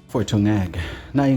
Mfowethu ngeke na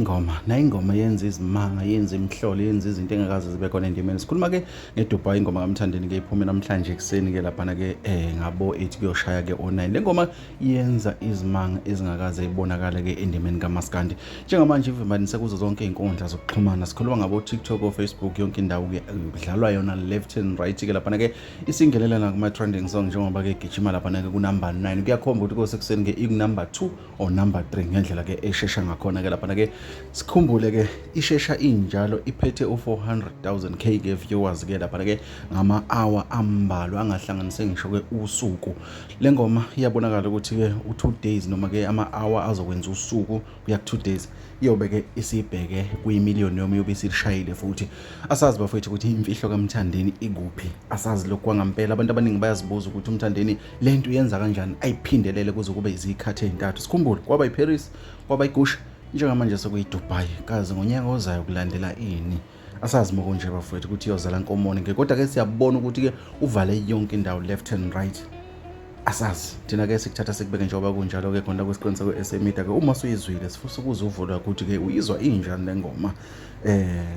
ingoma yenza izimanga yenza imhlolo yenza izinto engakaze zibe khona endimeni. Sikhuluma ke ngeDubai, ingoma kaMthandeni ke iphume namhlanje ekseni ke laphana ke ngabo 8 kuyoshaya ke o9. Le ngoma yenza izimanga ezingakaze ibonakala ke endimeni kaMaskandi. Njengamanje ivimbanise kuzo zonke izinkundla zokuxhumana. Sikhuluma ngabo TikTok, o Facebook, yonke indawo ke kudlalwa yona left and right ke laphana ke isingelela na kuma trending song njengoba ke gijima laphana ke ku number 9. Kuyakhomba ukuthi kosekuseni ke iku number 2 or number 3 ngendlela ke ishesha ngakhona ke laphana ke sikhumbule ke ishesha injalo iphethe u400,000 k ke viewers ke laphana ke ngama hour ambalwa angahlanganise ngisho ke usuku. Le ngoma iyabonakala ukuthi ke u2 days noma ke ama hour azokwenza usuku kuya ku 2 days iyobe ke isibheke kuyimiliyoni noma yobe isishayile futhi. Asazi bafethu ukuthi imfihlo kaMthandeni ikuphi, asazi lokho kwangampela. Abantu abaningi bayazibuza ukuthi uMthandeni lento yenza kanjani ayiphindelele kuze kube izikhathi ezintathu. Sikhumbule kwaba iParis, kwaba iGush, njengamanje sekuyiDubai. Kazi ngonyaka ozayo kulandela ini? Asazi moko nje bafethu ukuthi iyozala nkomoni ke, kodwa ke siyabona ukuthi ke uvale yonke indawo left and right. Asazi thina ke sikuthatha sikubeke njengoba kunjalo ke khona kwesiqiniso kweSMedia ke uma suyizwile sifisa ukuzuvula ukuthi ke uyizwa injani le ngoma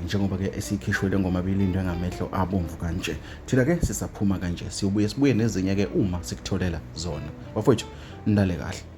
njengoba ke esikhishwe le ngoma bilindwe ngamehlo abomvu kanje. Thina ke sisaphuma kanje sibuye nezinye ke uma sikutholela zona. Bafowethu ndale kahle.